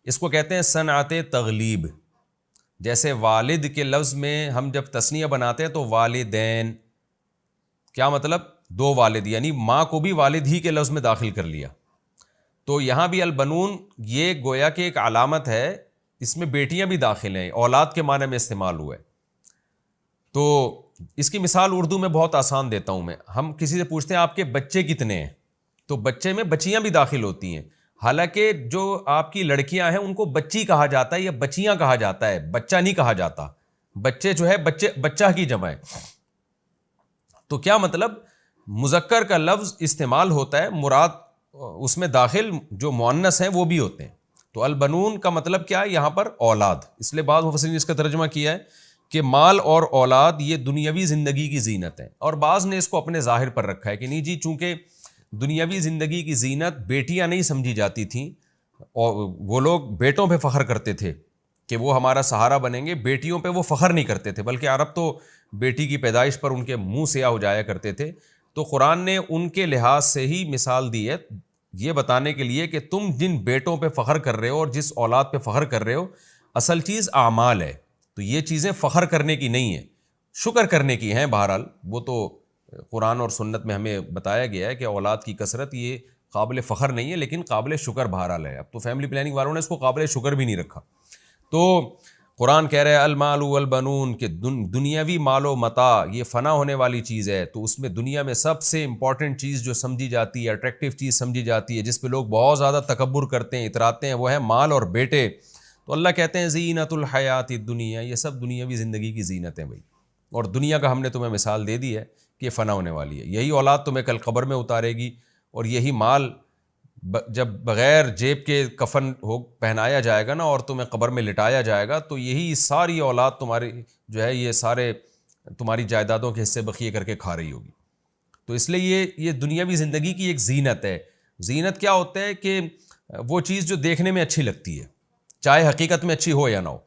[SPEAKER 2] اس کو کہتے ہیں صنعت تغلیب. جیسے والد کے لفظ میں ہم جب تثنیہ بناتے ہیں تو والدین, کیا مطلب, دو والد, یعنی ماں کو بھی والد ہی کے لفظ میں داخل کر لیا. تو یہاں بھی البنون یہ گویا کہ ایک علامت ہے, اس میں بیٹیاں بھی داخل ہیں, اولاد کے معنی میں استعمال ہوا ہے. تو اس کی مثال اردو میں بہت آسان دیتا ہوں میں. ہم کسی سے پوچھتے ہیں آپ کے بچے کتنے ہیں, تو بچے میں بچیاں بھی داخل ہوتی ہیں. حالانکہ جو آپ کی لڑکیاں ہیں ان کو بچی کہا جاتا ہے یا بچیاں کہا جاتا ہے, بچہ نہیں کہا جاتا. بچے جو ہے بچہ کی جمع ہے. تو کیا مطلب, مذکر کا لفظ استعمال ہوتا ہے, مراد اس میں داخل جو مؤنث ہیں وہ بھی ہوتے ہیں. تو البنون کا مطلب کیا ہے یہاں پر, اولاد. اس لیے بعض مفسرین نے اس کا ترجمہ کیا ہے کہ مال اور اولاد یہ دنیاوی زندگی کی زینت ہے. اور بعض نے اس کو اپنے ظاہر پر رکھا ہے کہ نہیں جی, چونکہ دنیاوی زندگی کی زینت بیٹیاں نہیں سمجھی جاتی تھیں, اور وہ لوگ بیٹوں پہ فخر کرتے تھے کہ وہ ہمارا سہارا بنیں گے, بیٹیوں پہ وہ فخر نہیں کرتے تھے, بلکہ عرب تو بیٹی کی پیدائش پر ان کے منہ سیاہ ہو جایا کرتے تھے. تو قرآن نے ان کے لحاظ سے ہی مثال دی ہے, یہ بتانے کے لیے کہ تم جن بیٹوں پہ فخر کر رہے ہو اور جس اولاد پہ فخر کر رہے ہو, اصل چیز اعمال ہے. تو یہ چیزیں فخر کرنے کی نہیں ہیں, شکر کرنے کی ہیں. بہرحال وہ تو قرآن اور سنت میں ہمیں بتایا گیا ہے کہ اولاد کی کثرت یہ قابل فخر نہیں ہے, لیکن قابل شکر بہرحال ہے. اب تو فیملی پلاننگ والوں نے اس کو قابل شکر بھی نہیں رکھا. تو قرآن کہہ رہا ہے المال والبنون, کہ دنیاوی مال و متاع یہ فنا ہونے والی چیز ہے. تو اس میں دنیا میں سب سے امپورٹنٹ چیز جو سمجھی جاتی ہے, اٹریکٹیو چیز سمجھی جاتی ہے, جس پہ لوگ بہت زیادہ تکبر کرتے ہیں, اتراتے ہیں, وہ ہے مال اور بیٹے. تو اللہ کہتے ہیں زینت الحیات الدنیا, یہ سب دنیاوی زندگی کی زینت ہیں بھائی. اور دنیا کا ہم نے تمہیں مثال دے دی ہے کہ یہ فنا ہونے والی ہے. یہی اولاد تمہیں کل قبر میں اتارے گی, اور یہی مال جب بغیر جیب کے کفن پہنایا جائے گا نا اور تمہیں قبر میں لٹایا جائے گا, تو یہی ساری اولاد تمہاری جو ہے یہ سارے تمہاری جائیدادوں کے حصے بخیے کر کے کھا رہی ہوگی. تو اس لیے یہ دنیاوی زندگی کی ایک زینت ہے. زینت کیا ہوتا ہے کہ وہ چیز جو دیکھنے میں اچھی لگتی ہے, چاہے حقیقت میں اچھی ہو یا نہ ہو.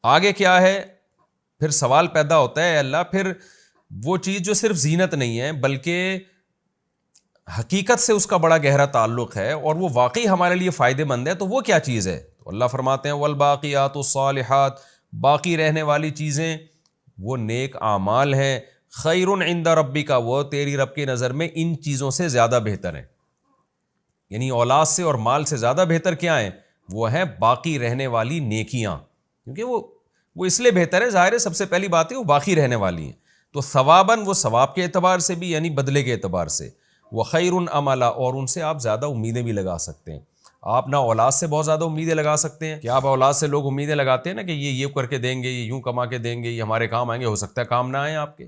[SPEAKER 2] آگے کیا ہے, پھر سوال پیدا ہوتا ہے اللہ, پھر وہ چیز جو صرف زینت نہیں ہے بلکہ حقیقت سے اس کا بڑا گہرا تعلق ہے اور وہ واقعی ہمارے لیے فائدے مند ہے, تو وہ کیا چیز ہے؟ تو اللہ فرماتے ہیں والباقیات الصالحات, باقی رہنے والی چیزیں وہ نیک اعمال ہیں, خیر عند ربک, وہ تیری رب کی نظر میں ان چیزوں سے زیادہ بہتر ہیں. یعنی اولاد سے اور مال سے زیادہ بہتر کیا ہیں؟ وہ ہیں باقی رہنے والی نیکیاں، کیونکہ وہ اس لیے بہتر ہے، ظاہر ہے سب سے پہلی بات ہے وہ باقی رہنے والی ہیں، تو ثواباً وہ ثواب کے اعتبار سے بھی یعنی بدلے کے اعتبار سے، وخیر عملا، اور ان سے آپ زیادہ امیدیں بھی لگا سکتے ہیں۔ آپ نہ اولاد سے بہت زیادہ امیدیں لگا سکتے ہیں کہ آپ اولاد سے لوگ امیدیں لگاتے ہیں نا کہ یہ کر کے دیں گے، یہ یوں کما کے دیں گے، یہ ہمارے کام آئیں گے، ہو سکتا ہے کام نہ آئیں آپ کے،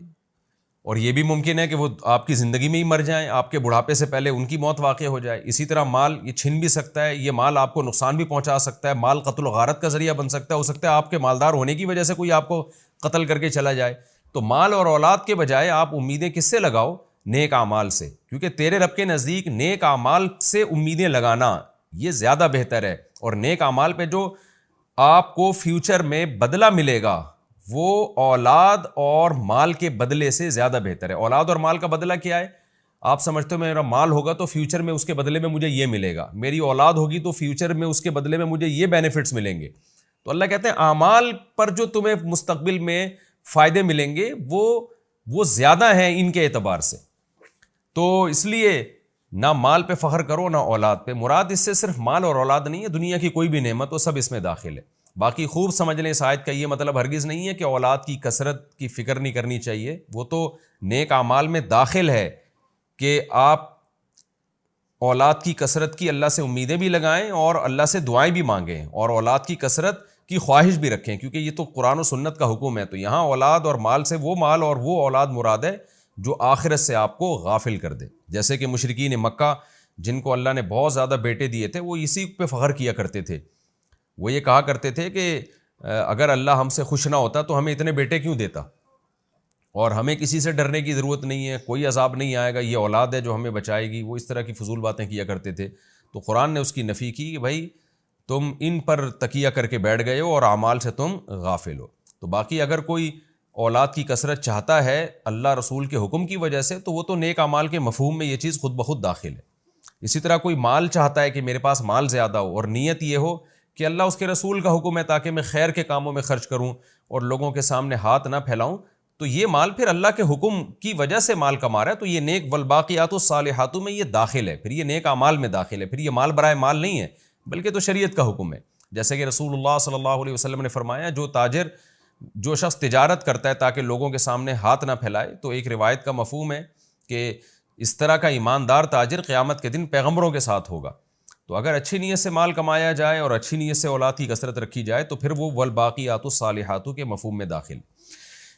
[SPEAKER 2] اور یہ بھی ممکن ہے کہ وہ آپ کی زندگی میں ہی مر جائیں، آپ کے بڑھاپے سے پہلے ان کی موت واقع ہو جائے۔ اسی طرح مال یہ چھن بھی سکتا ہے، یہ مال آپ کو نقصان بھی پہنچا سکتا ہے، مال قتل و غارت کا ذریعہ بن سکتا ہے، ہو سکتا ہے آپ کے مالدار ہونے کی وجہ سے کوئی آپ کو قتل کر کے چلا جائے۔ تو مال اور اولاد کے بجائے آپ امیدیں کس سے لگاؤ؟ نیک اعمال سے، کیونکہ تیرے رب کے نزدیک نیک اعمال سے امیدیں لگانا یہ زیادہ بہتر ہے، اور نیک اعمال پہ جو آپ کو فیوچر میں بدلہ ملے گا وہ اولاد اور مال کے بدلے سے زیادہ بہتر ہے۔ اولاد اور مال کا بدلہ کیا ہے؟ آپ سمجھتے ہو میرا مال ہوگا تو فیوچر میں اس کے بدلے میں مجھے یہ ملے گا، میری اولاد ہوگی تو فیوچر میں اس کے بدلے میں مجھے یہ بینیفٹس ملیں گے۔ تو اللہ کہتے ہیں اعمال پر جو تمہیں مستقبل میں فائدے ملیں گے وہ زیادہ ہیں ان کے اعتبار سے۔ تو اس لیے نہ مال پہ فخر کرو نہ اولاد پہ، مراد اس سے صرف مال اور اولاد نہیں ہے، دنیا کی کوئی بھی نعمت وہ سب اس میں داخل ہے۔ باقی خوب سمجھ لیں اس آیت کا یہ مطلب ہرگز نہیں ہے کہ اولاد کی کثرت کی فکر نہیں کرنی چاہیے، وہ تو نیک اعمال میں داخل ہے کہ آپ اولاد کی کثرت کی اللہ سے امیدیں بھی لگائیں اور اللہ سے دعائیں بھی مانگیں، اور اولاد کی کثرت کی خواہش بھی رکھیں، کیونکہ یہ تو قرآن و سنت کا حکم ہے۔ تو یہاں اولاد اور مال سے وہ مال اور وہ اولاد مراد ہے جو آخرت سے آپ کو غافل کر دے، جیسے کہ مشرکین مکہ جن کو اللہ نے بہت زیادہ بیٹے دیے تھے وہ اسی پہ فخر کیا کرتے تھے۔ وہ یہ کہا کرتے تھے کہ اگر اللہ ہم سے خوش نہ ہوتا تو ہمیں اتنے بیٹے کیوں دیتا، اور ہمیں کسی سے ڈرنے کی ضرورت نہیں ہے، کوئی عذاب نہیں آئے گا، یہ اولاد ہے جو ہمیں بچائے گی۔ وہ اس طرح کی فضول باتیں کیا کرتے تھے۔ تو قرآن نے اس کی نفی کی کہ بھائی تم ان پر تکیہ کر کے بیٹھ گئے ہو اور اعمال سے تم غافل ہو۔ تو باقی اگر کوئی اولاد کی کثرت چاہتا ہے اللہ رسول کے حکم کی وجہ سے تو وہ تو نیک اعمال کے مفہوم میں یہ چیز خود بخود داخل ہے۔ اسی طرح کوئی مال چاہتا ہے کہ میرے پاس مال زیادہ ہو اور نیت یہ ہو کہ اللہ اس کے رسول کا حکم ہے تاکہ میں خیر کے کاموں میں خرچ کروں اور لوگوں کے سامنے ہاتھ نہ پھیلاؤں، تو یہ مال پھر اللہ کے حکم کی وجہ سے مال کما رہا ہے، تو یہ نیک والباقیات الصالحات میں یہ داخل ہے، پھر یہ نیک اعمال میں داخل ہے، پھر یہ مال برائے مال نہیں ہے بلکہ تو شریعت کا حکم ہے۔ جیسے کہ رسول اللہ صلی اللہ علیہ وسلم نے فرمایا جو شخص تجارت کرتا ہے تاکہ لوگوں کے سامنے ہاتھ نہ پھیلائے، تو ایک روایت کا مفہوم ہے کہ اس طرح کا ایماندار تاجر قیامت کے دن پیغمبروں کے ساتھ ہوگا۔ تو اگر اچھی نیت سے مال کمایا جائے اور اچھی نیت سے اولاد کی کثرت رکھی جائے تو پھر وہ والباقیات الصالحات کے مفہوم میں داخل۔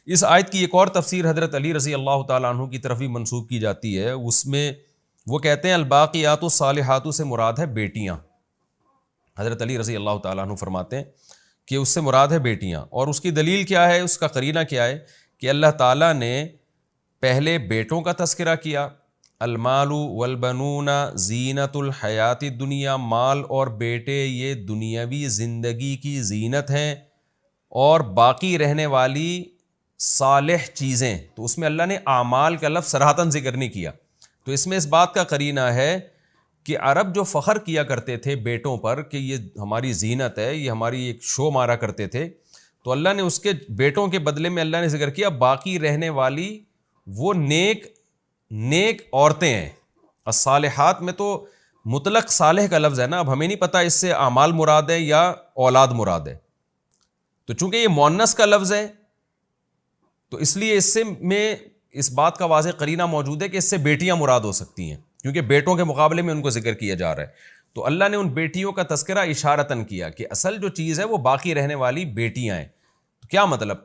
[SPEAKER 2] اس آیت کی ایک اور تفسیر حضرت علی رضی اللہ تعالیٰ عنہ کی طرف بھی منسوب کی جاتی ہے، اس میں وہ کہتے ہیں الباقیات الصالحات سے مراد ہے بیٹیاں۔ حضرت علی رضی اللہ تعالیٰ عنہ فرماتے ہیں کہ اس سے مراد ہے بیٹیاں، اور اس کی دلیل کیا ہے، اس کا قرینہ کیا ہے کہ اللہ تعالیٰ نے پہلے بیٹوں کا تذکرہ کیا، المال والبنون زینت الحیات الدنیا، مال اور بیٹے یہ دنیاوی زندگی کی زینت ہیں، اور باقی رہنے والی صالح چیزیں، تو اس میں اللہ نے اعمال کا لفظ صراحتاً ذکر نہیں کیا۔ تو اس میں اس بات کا قرینہ ہے کہ عرب جو فخر کیا کرتے تھے بیٹوں پر کہ یہ ہماری زینت ہے، یہ ہماری ایک شو مارا کرتے تھے، تو اللہ نے اس کے بیٹوں کے بدلے میں اللہ نے ذکر کیا باقی رہنے والی وہ نیک عورتیں ہیں۔ الصالحات میں تو مطلق صالح کا لفظ ہے نا، اب ہمیں نہیں پتہ اس سے اعمال مراد ہے یا اولاد مراد ہے، تو چونکہ یہ مؤنث کا لفظ ہے تو اس لیے اس سے میں اس بات کا واضح قرینہ موجود ہے کہ اس سے بیٹیاں مراد ہو سکتی ہیں، کیونکہ بیٹوں کے مقابلے میں ان کو ذکر کیا جا رہا ہے۔ تو اللہ نے ان بیٹیوں کا تذکرہ اشارتاً کیا کہ اصل جو چیز ہے وہ باقی رہنے والی بیٹیاں ہیں۔ تو کیا مطلب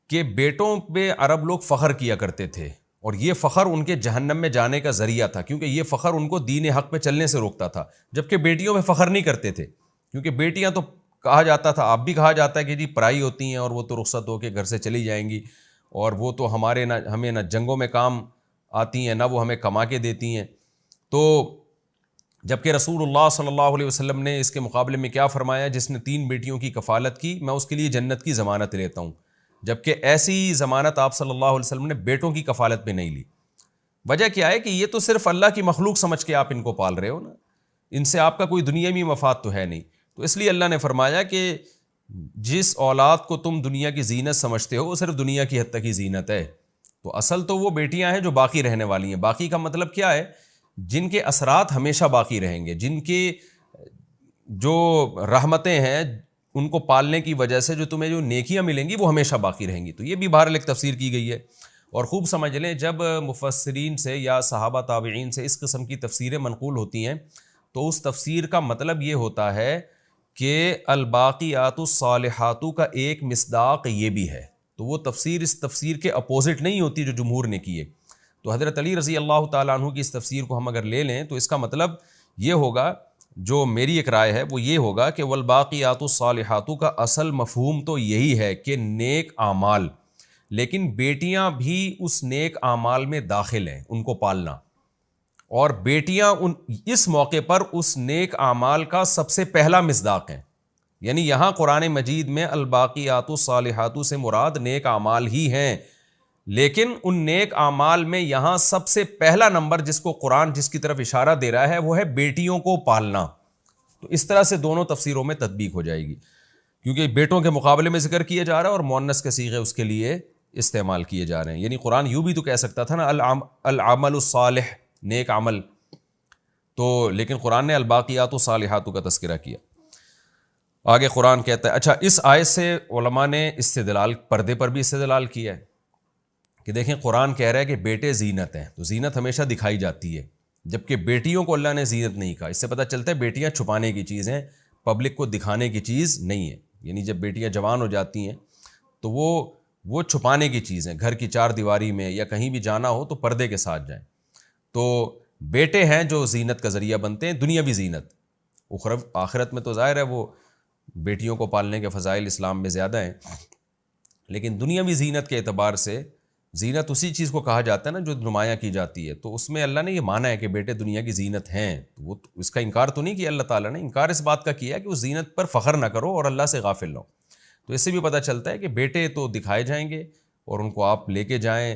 [SPEAKER 2] کہ بیٹوں پہ عرب لوگ فخر کیا کرتے تھے، اور یہ فخر ان کے جہنم میں جانے کا ذریعہ تھا، کیونکہ یہ فخر ان کو دین حق پہ چلنے سے روکتا تھا، جبکہ بیٹیوں پہ فخر نہیں کرتے تھے، کیونکہ بیٹیاں تو کہا جاتا تھا، آپ بھی کہا جاتا ہے کہ جی پرائی ہوتی ہیں اور وہ تو رخصت ہو کے گھر سے چلی جائیں گی، اور وہ تو ہمیں نہ جنگوں میں کام آتی ہیں نہ وہ ہمیں کما کے دیتی ہیں۔ تو جبکہ رسول اللہ صلی اللہ علیہ وسلم نے اس کے مقابلے میں کیا فرمایا، جس نے 3 بیٹیوں کی کفالت کی میں اس کے لیے جنت کی ضمانت لیتا ہوں، جبکہ ایسی ضمانت آپ صلی اللہ علیہ وسلم نے بیٹوں کی کفالت پہ نہیں لی۔ وجہ کیا ہے کہ یہ تو صرف اللہ کی مخلوق سمجھ کے آپ ان کو پال رہے ہو نا، ان سے آپ کا کوئی دنیاوی مفاد تو ہے نہیں، تو اس لیے اللہ نے فرمایا کہ جس اولاد کو تم دنیا کی زینت سمجھتے ہو وہ صرف دنیا کی حد تک ہی زینت ہے، تو اصل تو وہ بیٹیاں ہیں جو باقی رہنے والی ہیں۔ باقی کا مطلب کیا ہے؟ جن کے اثرات ہمیشہ باقی رہیں گے، جن کے جو رحمتیں ہیں ان کو پالنے کی وجہ سے جو تمہیں جو نیکیاں ملیں گی وہ ہمیشہ باقی رہیں گی. تو یہ بھی بہرحال ایک تفسیر کی گئی ہے. اور خوب سمجھ لیں جب مفسرین سے یا صحابہ تابعین سے اس قسم کی تفسیریں منقول ہوتی ہیں تو اس تفسیر کا مطلب یہ ہوتا ہے کہ الباقیات الصالحات کا ایک مصداق یہ بھی ہے. تو وہ تفسیر اس تفسیر کے اپوزٹ نہیں ہوتی جو جمہور نے کی ہے. تو حضرت علی رضی اللہ تعالیٰ عنہ کی اس تفسیر کو ہم اگر لے لیں تو اس کا مطلب یہ ہوگا, جو میری ایک رائے ہے وہ یہ ہوگا کہ والباقیات الصالحات کا اصل مفہوم تو یہی ہے کہ نیک اعمال, لیکن بیٹیاں بھی اس نیک اعمال میں داخل ہیں, ان کو پالنا. اور بیٹیاں اس موقع پر اس نیک اعمال کا سب سے پہلا مصداق ہیں. یعنی یہاں قرآن مجید میں الباقیات الصالحات سے مراد نیک اعمال ہی ہیں, لیکن ان نیک اعمال میں یہاں سب سے پہلا نمبر جس کو قرآن جس کی طرف اشارہ دے رہا ہے وہ ہے بیٹیوں کو پالنا. تو اس طرح سے دونوں تفسیروں میں تطبیق ہو جائے گی, کیونکہ بیٹوں کے مقابلے میں ذکر کیا جا رہا ہے اور مؤنث کے صیغے اس کے لیے استعمال کیے جا رہے ہیں. یعنی قرآن یوں بھی تو کہہ سکتا تھا نا العمل الصالح, نیک عمل, تو لیکن قرآن نے الباقیات الصالحات کا تذکرہ کیا. آگے قرآن کہتا ہے, اچھا اس آیت سے علماء نے استدلال, پردے پر بھی استدلال کیا ہے کہ دیکھیں قرآن کہہ رہا ہے کہ بیٹے زینت ہیں, تو زینت ہمیشہ دکھائی جاتی ہے, جبکہ بیٹیوں کو اللہ نے زینت نہیں کہا. اس سے پتہ چلتا ہے بیٹیاں چھپانے کی چیز ہیں, پبلک کو دکھانے کی چیز نہیں ہے. یعنی جب بیٹیاں جوان ہو جاتی ہیں تو وہ چھپانے کی چیز ہیں, گھر کی چار دیواری میں یا کہیں بھی جانا ہو تو پردے کے ساتھ جائیں. تو بیٹے ہیں جو زینت کا ذریعہ بنتے ہیں, دنیاوی زینت. آخرت میں تو ظاہر ہے وہ بیٹیوں کو پالنے کے فضائل اسلام میں زیادہ ہیں, لیکن دنیاوی زینت کے اعتبار سے زینت اسی چیز کو کہا جاتا ہے نا جو نمایاں کی جاتی ہے. تو اس میں اللہ نے یہ مانا ہے کہ بیٹے دنیا کی زینت ہیں, وہ اس کا انکار تو نہیں کیا اللہ تعالیٰ نے, انکار اس بات کا کیا کہ اس زینت پر فخر نہ کرو اور اللہ سے غافل نہ ہو. تو اس سے بھی پتہ چلتا ہے کہ بیٹے تو دکھائے جائیں گے اور ان کو آپ لے کے جائیں,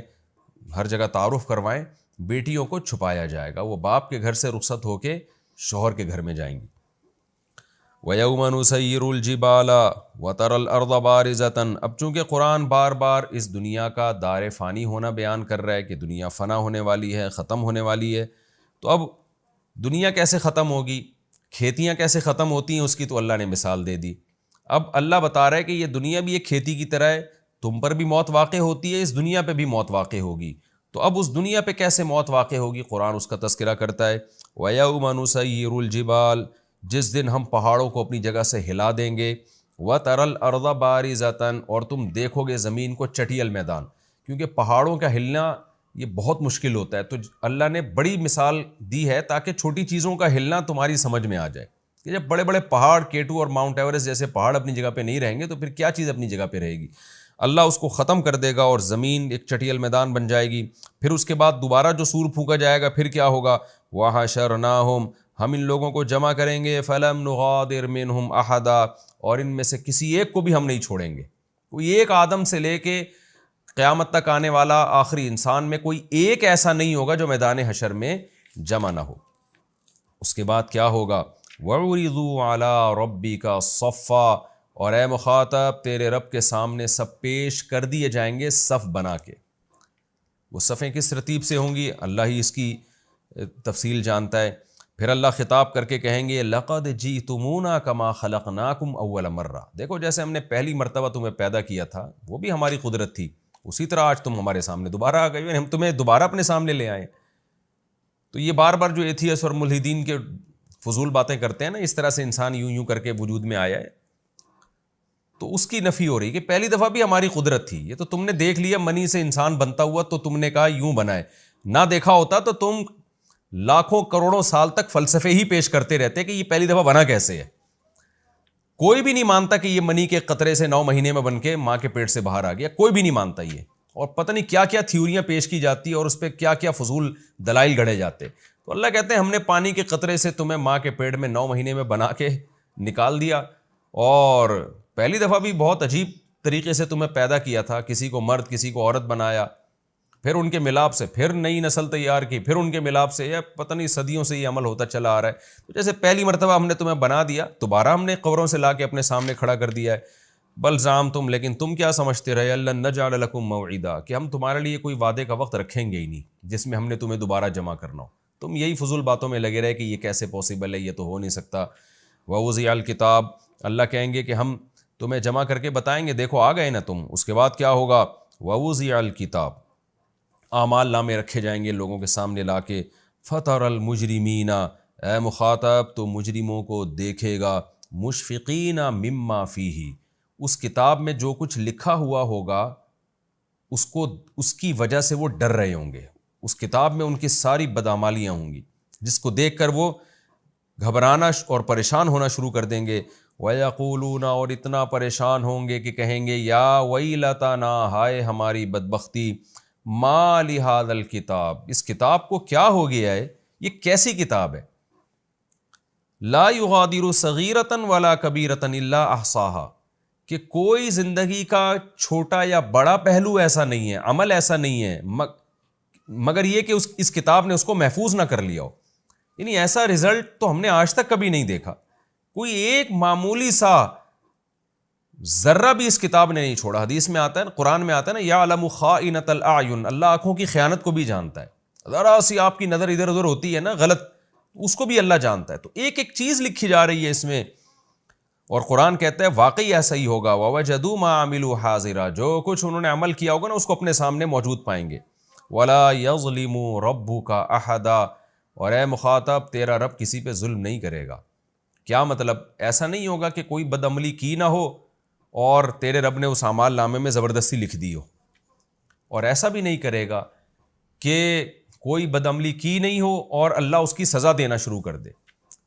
[SPEAKER 2] ہر جگہ تعارف کروائیں, بیٹیوں کو چھپایا جائے گا, وہ باپ کے گھر سے رخصت ہو کے شوہر کے گھر میں جائیں گی. وَيَوْمَ نُسَيِّرُ الْجِبَالَ وَتَرَى الْأَرْضَ بَارِزَةً. اب چونکہ قرآن بار بار اس دنیا کا دار فانی ہونا بیان کر رہا ہے کہ دنیا فنا ہونے والی ہے, ختم ہونے والی ہے, تو اب دنیا کیسے ختم ہوگی, کھیتیاں کیسے ختم ہوتی ہیں, اس کی تو اللہ نے مثال دے دی. اب اللہ بتا رہا ہے کہ یہ دنیا بھی ایک کھیتی کی طرح ہے, تم پر بھی موت واقع ہوتی ہے, اس دنیا پہ بھی موت واقع ہوگی. تو اب اس دنیا پہ کیسے موت واقع ہوگی, قرآن اس کا تذکرہ کرتا ہے. وَيَوْمَ نُسَيِّرُ الْجِبَالَ, جس دن ہم پہاڑوں کو اپنی جگہ سے ہلا دیں گے. وَتَرَى الْأَرْضَ بَارِزَةً, اور تم دیکھو گے زمین کو چٹیل میدان, کیونکہ پہاڑوں کا ہلنا یہ بہت مشکل ہوتا ہے. تو اللہ نے بڑی مثال دی ہے تاکہ چھوٹی چیزوں کا ہلنا تمہاری سمجھ میں آ جائے کہ جب بڑے بڑے پہاڑ K2 اور ماؤنٹ ایوریسٹ جیسے پہاڑ اپنی جگہ پہ نہیں رہیں گے تو پھر کیا چیز اپنی جگہ پہ رہے گی. اللہ اس کو ختم کر دے گا اور زمین ایک چٹیل میدان بن جائے گی. پھر اس کے بعد دوبارہ جو سور پھونکا جائے گا, پھر کیا ہوگا, وَحَشَرْنَاهُمْ, ہم ان لوگوں کو جمع کریں گے, فَلَمْ نُغَادِرْ مِنْهُمْ أَحَدًا, اور ان میں سے کسی ایک کو بھی ہم نہیں چھوڑیں گے. کوئی ایک آدم سے لے کے قیامت تک آنے والا آخری انسان میں کوئی ایک ایسا نہیں ہوگا جو میدان حشر میں جمع نہ ہو. اس کے بعد کیا ہوگا, وَعُرِضُوا عَلَىٰ رَبِّكَ صَفًّا, اور اے مخاطب تیرے رب کے سامنے سب پیش کر دیے جائیں گے صف بنا کے. وہ صفیں کس ترتیب سے ہوں گی اللہ ہی اس کی تفصیل جانتا ہے. پھر اللہ خطاب کر کے کہیں گے لَقَدْ جِئْتُمُونَا كَمَا خَلَقْنَاكُمْ أَوَّلَ مَرَّةٍ, دیکھو جیسے ہم نے پہلی مرتبہ تمہیں پیدا کیا تھا وہ بھی ہماری قدرت تھی, اسی طرح آج تم ہمارے سامنے دوبارہ آ گئے, ہم تمہیں دوبارہ اپنے سامنے لے آئے. تو یہ بار بار جو ایتھیس اور ملحدین کے فضول باتیں کرتے ہیں نا, اس طرح سے انسان یوں یوں کر کے وجود میں آیا ہے, تو اس کی نفی ہو رہی کہ پہلی دفعہ بھی ہماری قدرت تھی. یہ تو تم نے دیکھ لیا منی سے انسان بنتا ہوا تو تم نے کہا یوں بنا ہے, نہ دیکھا ہوتا تو تم لاکھوں کروڑوں سال تک فلسفے ہی پیش کرتے رہتے کہ یہ پہلی دفعہ بنا کیسے ہے. کوئی بھی نہیں مانتا کہ یہ منی کے قطرے سے 9 مہینے میں بن کے ماں کے پیٹ سے باہر آ گیا, کوئی بھی نہیں مانتا یہ. اور پتہ نہیں کیا کیا تھیوریاں پیش کی جاتی ہے اور اس پہ کیا کیا فضول دلائل گڑھے جاتے. تو اللہ کہتے ہیں ہم نے پانی کے قطرے سے تمہیں ماں کے پیٹ میں 9 مہینے میں بنا کے نکال دیا, اور پہلی دفعہ بھی بہت عجیب طریقے سے تمہیں پیدا کیا تھا, کسی کو مرد کسی کو عورت بنایا, پھر ان کے ملاپ سے پھر نئی نسل تیار کی, پھر ان کے ملاپ سے, یا پتہ نہیں صدیوں سے یہ عمل ہوتا چلا آ رہا ہے. تو جیسے پہلی مرتبہ ہم نے تمہیں بنا دیا, دوبارہ ہم نے قبروں سے لا کے اپنے سامنے کھڑا کر دیا ہے. بل زعمتم, لیکن تم کیا سمجھتے رہے, لن نجعل لکم موعدا, کہ ہم تمہارے لیے کوئی وعدے کا وقت رکھیں گے ہی نہیں جس میں ہم نے تمہیں دوبارہ جمع کرنا ہو. تم یہی فضول باتوں میں لگے رہے کہ یہ کیسے پاسبل ہے, یہ تو ہو نہیں سکتا. ووضع الکتاب، اللہ کہیں گے کہ ہم تمہیں جمع کر کے بتائیں گے، دیکھو آ گئے نا تم، اس کے بعد کیا ہوگا، ووضع الکتاب، اعمال نامے رکھے جائیں گے لوگوں کے سامنے لا کے، فتر المجرمین، اے مخاطب تو مجرموں کو دیکھے گا، مشفقین مما فیہ، اس کتاب میں جو کچھ لکھا ہوا ہوگا اس کی وجہ سے وہ ڈر رہے ہوں گے، اس کتاب میں ان کی ساری بدعمالیاں ہوں گی جس کو دیکھ کر وہ گھبرانا اور پریشان ہونا شروع کر دیں گے، وَيَقُولُونَ، اور اتنا پریشان ہوں گے کہ کہیں گے یا وَيْلَتَنَا، ہائے ہماری بدبختی، مَا لِهَذَا الْكِتَاب، اس کتاب کو کیا ہو گیا ہے، یہ کیسی کتاب ہے، لا یغادر صغیرۃ ولا کبیرۃ الا احصاها، کہ کوئی زندگی کا چھوٹا یا بڑا پہلو ایسا نہیں ہے، عمل ایسا نہیں ہے مگر یہ کہ اس کتاب نے اس کو محفوظ نہ کر لیا ہو، یعنی ایسا رزلٹ تو ہم نے آج تک کبھی نہیں دیکھا، کوئی ایک معمولی سا ذرہ بھی اس کتاب نے نہیں چھوڑا۔ حدیث میں آتا ہے، قرآن میں آتا ہے نا، یعلم خائنۃ الاعین، اللہ آنکھوں کی خیانت کو بھی جانتا ہے، ذرا سی آپ کی نظر ادھر ادھر ہوتی ہے نا غلط، اس کو بھی اللہ جانتا ہے، تو ایک ایک چیز لکھی جا رہی ہے اس میں، اور قرآن کہتا ہے واقعی ایسا ہی ہوگا، وَوَجَدُوا مَا عَمِلُوا حَاضِرًا، جو کچھ انہوں نے عمل کیا ہوگا نا اس کو اپنے سامنے موجود پائیں گے، وَلَا يَظْلِمُ رَبُّكَ أَحَدًا، اور اے مخاطب تیرا رب کسی پہ ظلم نہیں کرے گا۔ کیا مطلب، ایسا نہیں ہوگا کہ کوئی بدعملی کی نہ ہو اور تیرے رب نے اس اعمال نامے میں زبردستی لکھ دی ہو، اور ایسا بھی نہیں کرے گا کہ کوئی بدعملی کی نہیں ہو اور اللہ اس کی سزا دینا شروع کر دے،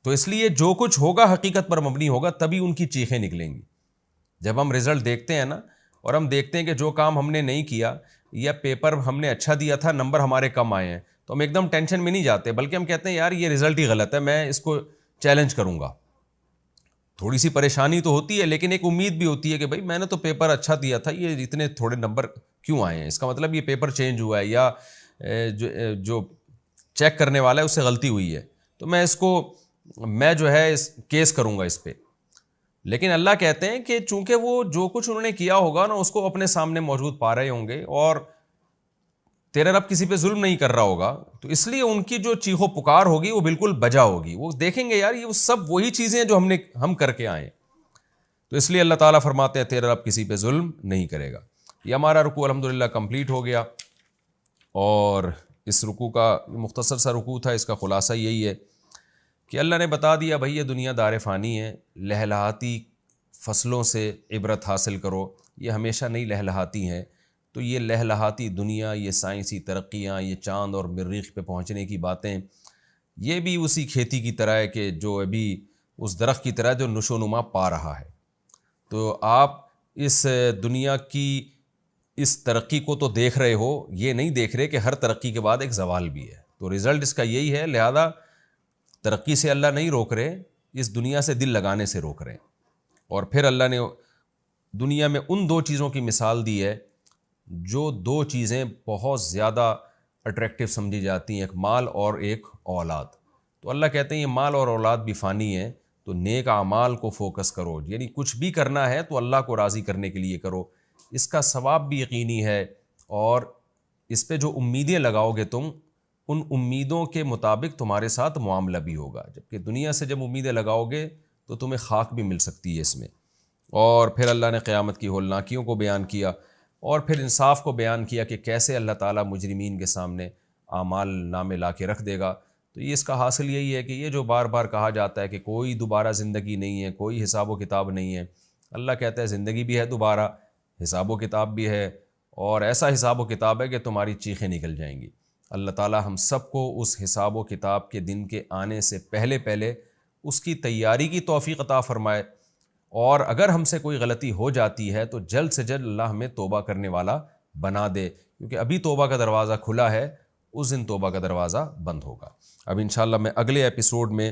[SPEAKER 2] تو اس لیے جو کچھ ہوگا حقیقت پر مبنی ہوگا، تبھی ان کی چیخیں نکلیں گی۔ جب ہم رزلٹ دیکھتے ہیں نا، اور ہم دیکھتے ہیں کہ جو کام ہم نے نہیں کیا یا پیپر ہم نے اچھا دیا تھا نمبر ہمارے کم آئے ہیں، تو ہم ایک دم ٹینشن میں نہیں جاتے، بلکہ ہم کہتے ہیں یار یہ رزلٹ ہی غلط ہے، میں اس کو چیلنج کروں گا۔ تھوڑی سی پریشانی تو ہوتی ہے، لیکن ایک امید بھی ہوتی ہے کہ بھائی میں نے تو پیپر اچھا دیا تھا، یہ اتنے تھوڑے نمبر کیوں آئے ہیں، اس کا مطلب یہ پیپر چینج ہوا ہے یا جو چیک کرنے والا ہے اس سے غلطی ہوئی ہے، تو میں جو ہے کیس کروں گا اس پہ۔ لیکن اللہ کہتے ہیں کہ چونکہ وہ جو کچھ انہوں نے کیا ہوگا نا اس کو اپنے سامنے موجود پا رہے ہوں گے، اور تیرا رب کسی پہ ظلم نہیں کر رہا ہوگا، تو اس لیے ان کی جو چیخ و پکار ہوگی وہ بالکل بجا ہوگی، وہ دیکھیں گے یار یہ سب وہی چیزیں جو ہم کر کے آئے، تو اس لیے اللہ تعالیٰ فرماتے ہیں تیرا رب کسی پہ ظلم نہیں کرے گا۔ یہ ہمارا رکوع الحمدللہ کمپلیٹ ہو گیا، اور اس رکوع کا مختصر سا رکوع تھا، اس کا خلاصہ یہی ہے کہ اللہ نے بتا دیا بھائی یہ دنیا دار فانی ہے، لہلہاتی فصلوں سے عبرت حاصل کرو، یہ ہمیشہ نہیں لہلہاتی ہیں، تو یہ لہلہاتی دنیا، یہ سائنسی ترقیاں، یہ چاند اور مریخ پہ پہنچنے کی باتیں، یہ بھی اسی کھیتی کی طرح ہے کہ جو ابھی اس درخت کی طرح جو نشو و نما پا رہا ہے، تو آپ اس دنیا کی اس ترقی کو تو دیکھ رہے ہو، یہ نہیں دیکھ رہے کہ ہر ترقی کے بعد ایک زوال بھی ہے، تو رزلٹ اس کا یہی ہے، لہذا ترقی سے اللہ نہیں روک رہے، اس دنیا سے دل لگانے سے روک رہے ہیں۔ اور پھر اللہ نے دنیا میں ان دو چیزوں کی مثال دی ہے جو دو چیزیں بہت زیادہ اٹریکٹیو سمجھی جاتی ہیں، ایک مال اور ایک اولاد، تو اللہ کہتے ہیں یہ مال اور اولاد بھی فانی ہے، تو نیک اعمال کو فوکس کرو، یعنی کچھ بھی کرنا ہے تو اللہ کو راضی کرنے کے لیے کرو، اس کا ثواب بھی یقینی ہے، اور اس پہ جو امیدیں لگاؤ گے تم، ان امیدوں کے مطابق تمہارے ساتھ معاملہ بھی ہوگا، جبکہ دنیا سے جب امیدیں لگاؤ گے تو تمہیں خاک بھی مل سکتی ہے اس میں۔ اور پھر اللہ نے قیامت کی ہولناکیوں کو بیان کیا، اور پھر انصاف کو بیان کیا کہ کیسے اللہ تعالیٰ مجرمین کے سامنے اعمال نامے لا کے رکھ دے گا۔ تو یہ اس کا حاصل یہی ہے کہ یہ جو بار بار کہا جاتا ہے کہ کوئی دوبارہ زندگی نہیں ہے، کوئی حساب و کتاب نہیں ہے، اللہ کہتا ہے زندگی بھی ہے دوبارہ، حساب و کتاب بھی ہے، اور ایسا حساب و کتاب ہے کہ تمہاری چیخیں نکل جائیں گی۔ اللہ تعالیٰ ہم سب کو اس حساب و کتاب کے دن کے آنے سے پہلے اس کی تیاری کی توفیق عطا فرمائے، اور اگر ہم سے کوئی غلطی ہو جاتی ہے تو جلد سے جلد اللہ ہمیں توبہ کرنے والا بنا دے، کیونکہ ابھی توبہ کا دروازہ کھلا ہے، اس دن توبہ کا دروازہ بند ہوگا۔ اب انشاءاللہ میں اگلے ایپیسوڈ میں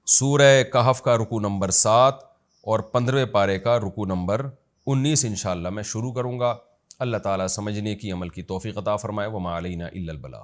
[SPEAKER 2] سورہ کہف کا رکوع نمبر 7 اور 15ویں پارے کا رکوع نمبر 19 انشاءاللہ میں شروع کروں گا۔ اللہ تعالیٰ سمجھنے کی، عمل کی توفیق عطا فرمائے۔ وما علینا الا البلاغ۔